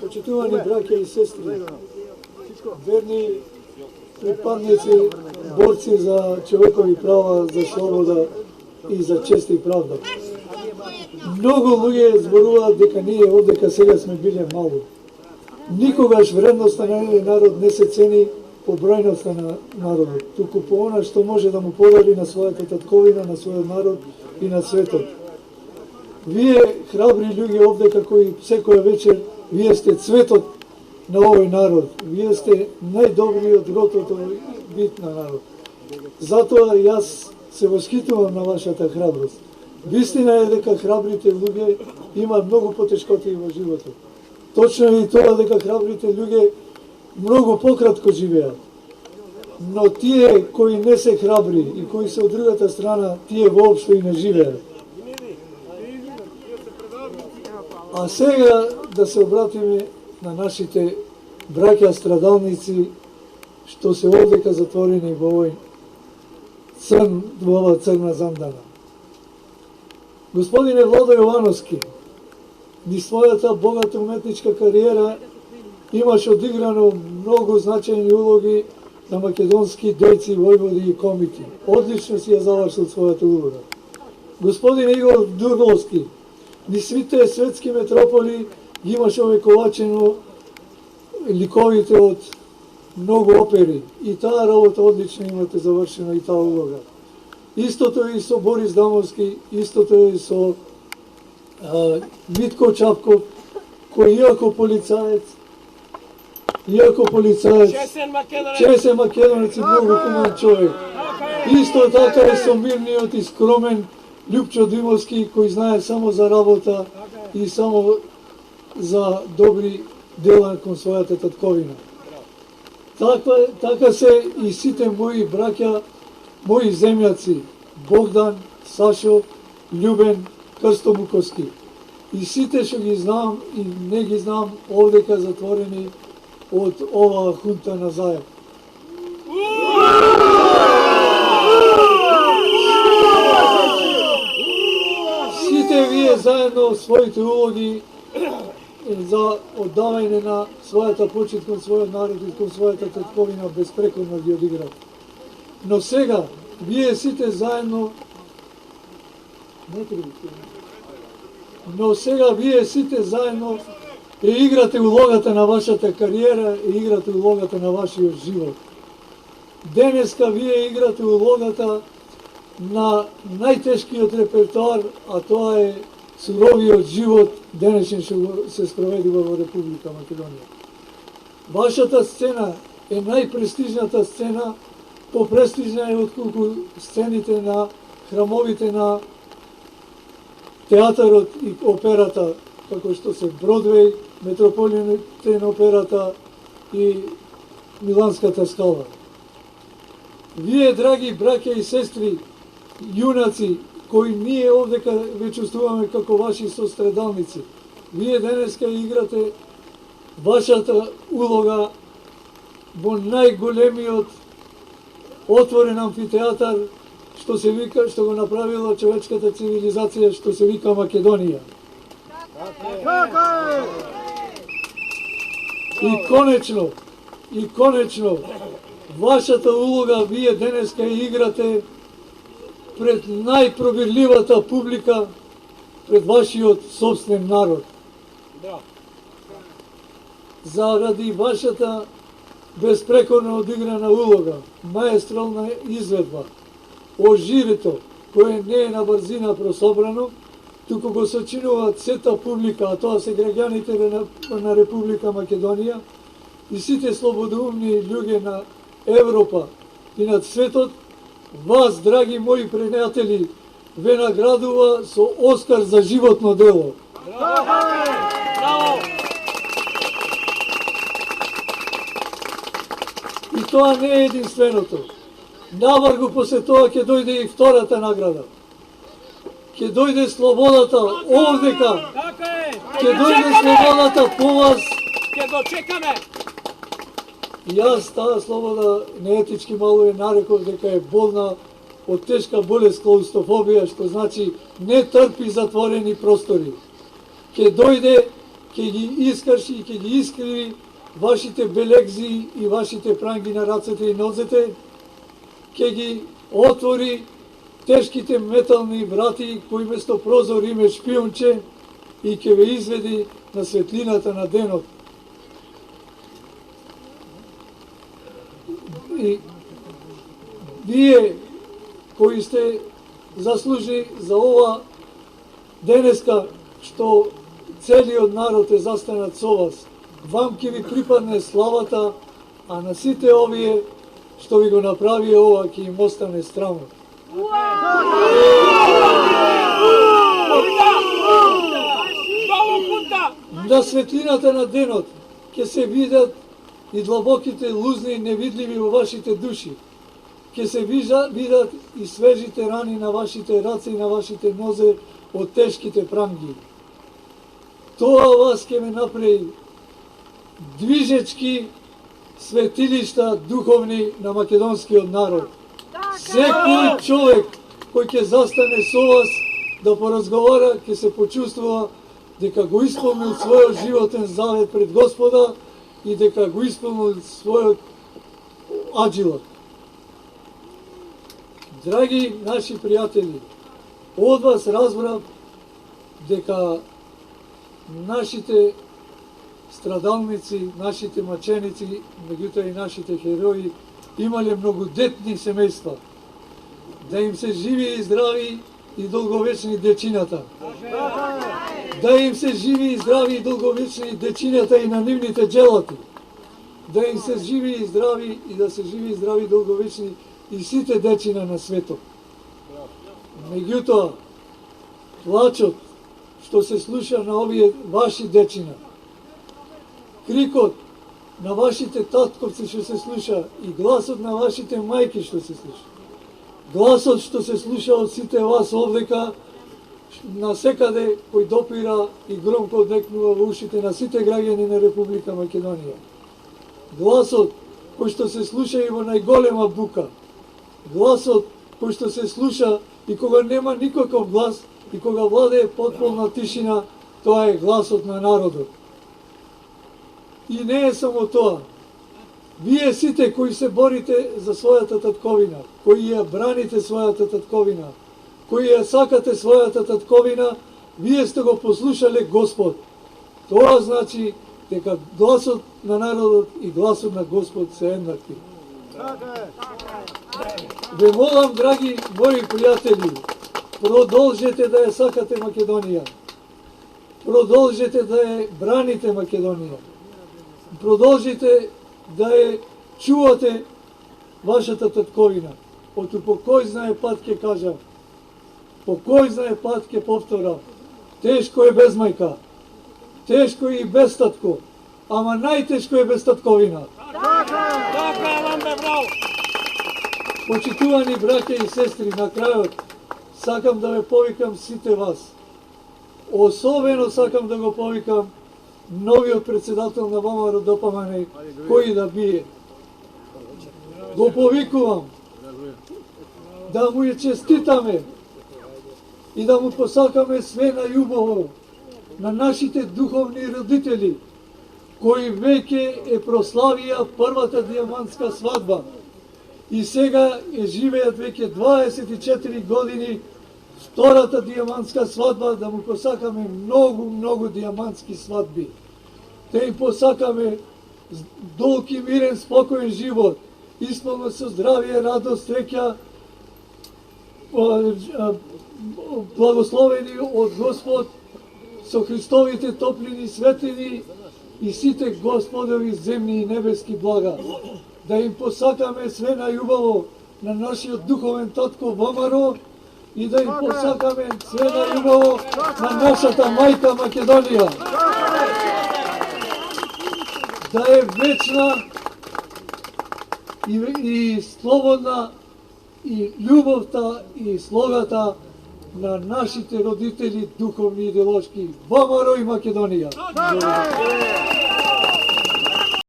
Почитувани браќа и сестри, верни припадници, борци за човекови права, за слобода и за чест и правда. Многу луѓе зборуваат дека ние овдека сега сме биле малу. Никогаш вредноста на еден народ не се цени по бројноста на народот, туку по она што може да му подари на својата татковина, на својот народ и на светот. Вие, храбри луѓе овдека кои секоја вечер, вие сте цветот на овој народ. Вие сте најдобриот род од овој вид на народ. Затоа јас се восхитувам на вашата храброст. Вистина е дека храбрите луѓе имаат многу потешкоти во животот. Точно е и тоа дека храбрите луѓе многу пократко живеат. Но тие кои не се храбри и кои се од другата страна, тие воопшто и не живеат. А сега да се обратиме на нашите браќа страдалници што се овдека затворени во овој во ова црна замдана. Господине Владо Јовановски, низ својата богата уметничка кариера имаш одиграно многу значајни улоги на македонски дејци, војводи и комити. Одлично си ја завршил својата улога. Господине Игор Дурновски, низ сите светски метрополи ги имаш овековачено ликовите од многу опери. И таа работа одлично имате завршено и таа улога. Истото е и со Борис Дамовски, истото е и со Митко Чапков, кој иако полицаец, чесен македонец и многу хумен човек. Исто така е со мирниот и скромен Љупчо Димовски, кој знае само за работа и само за добри дела кон својата татковина. Така се и сите мои браќа, мои земјаци, Богдан, Сашо, Љубен, Крсто Муковски. И сите што ги знам и не ги знам овдека затворени од оваа хунта на зајеб. Сите вие заедно своите улоги за оддавање на својата почит кон својот народ и кон својата татковина безпрекорно ги одиграт. Но сега, вие сите заедно играте улогата на вашата кариера и играте улогата на вашиот живот. Денеска вие играте улогата на најтешкиот репертоар, а тоа е суровиот живот денешен што се спроведува во Република Македонија. Вашата сцена е најпрестижната сцена, попрестижна е отколку сцените на храмовите на театарот и операта, како што се Бродвеј, Метрополитен операта и Миланската скала. Вие, драги браќа и сестри, јунаци, кои ние овдека ве чувствуваме како ваши сострадалници, вие денеска играте вашата улога во најголемиот отворен амфитеатар што се вика, што го направила човечката цивилизација, што се вика Македонија. И конечно, вашата улога вие денеска играте пред најпробирливата публика, пред вашиот собствен народ. Заради вашата безпрекорно одиграна улога, маестрална изведба, ожирето, кое не е на брзина прособрано, туку го сочинуваат сета публика, а тоа се граѓаните на Република Македонија и сите слободоумни луѓе на Европа и на светот, вас, драги мои пријатели, ве наградува со Оскар за животно дело. Браво! И тоа не е единственото. Навргу после тоа ќе дојде и втората награда. Ќе дојде слободата овдека. Ќе дојде слободата по вас. Ќе го чекаме. Јас таа слобода неетички мало е нареков дека е болна од тешка болест клаустрофобија, што значи не трпи затворени простори. ќе дојде, ќе ги искрши и ќе ги искриви вашите белегзи и вашите пранги на рацете и нозете, ќе ги отвори тешките метални врати кои место прозор име шпионче и ќе ве изведи на светлината на денот. И вие кои сте заслужи за ова денеска што целиот народ е застанат со вас, вам ќе ви припадне славата, а на сите овие што ви го направи ова ќе им остане срамот. На светлината на денот ќе се видат и длабоките лузни невидливи во вашите души. Ќе се видат и свежите рани на вашите раце и на вашите нозе од тешките пранги. Тоа вас ќе ме направи движечки светилишта духовни на македонскиот народ. Секој човек кој ќе застане со вас да поразговара, ќе се почувствува дека го исполнил својот животен завет пред Господа и дека го исполнил својот аџилот. Драги наши пријатели, од вас разбрав дека нашите страдалници, нашите маченици, меѓутоа и нашите херои, имале многодетни семејства, да им се живи и здрави и долговечни дечината. Да им се живи и здрави и долговечни дечината и на нивните джелати. Да им се живи и здрави и да се живи и здрави и долговечни и сите дечина на светот. Меѓутоа, плачот што се слуша на овие ваши дечина, крикот на вашите татковци што се слуша и гласот на вашите мајки што се слуша, гласот што се слуша од сите вас овдека, на секаде кој допира и громко одекнува во ушите на сите граѓани на Република Македонија. Гласот кој што се слуша и во најголема бука, гласот кој што се слуша и кога нема никаков глас и кога владее потполна тишина, тоа е гласот на народот. И не е само тоа. Вие сите кои се борите за својата татковина, кои ја браните својата татковина, кои ја сакате својата татковина, вие сте го послушале Господ. Тоа значи дека гласот на народот и гласот на Господ се еднакви. Ве молам, драги мои пријатели, продолжете да ја сакате Македонија. Продолжете да ја браните Македонија. Продолжите да ја чувате вашата татковина. Од по кој знае пат ќе кажам, по кој знае пат ќе повторам. Тешко е без мајка, тешко е и без татко, ама најтешко е без татковина. Почитувани браќа и сестри, на крајот сакам да ве повикам сите вас. Особено сакам да го повикам новиот председател на ВМРО ДПМН, кој да бие. Го повикувам да му ја честитаме и да му посакаме све најубаво на нашите духовни родители, кои веќе е прославија првата дијамантска свадба и сега е живеат веќе 24 години втората дијамантска свадба, да му посакаме многу дијамантски свадби. Да им посакаме долг и мирен, спокоен живот, исполнет со здравие, радост, среќа, благословени од Господ со Христовите топлини, светлини и сите Господови земни и небески блага. Да им посакаме све најубаво на нашиот духовен татко ВМРО и да им посакаме све најубаво на нашата мајка Македонија. Да е вечна и слободна и љубовта и слогата на нашите родители духовни и идеолошки ВМРО и Македонија.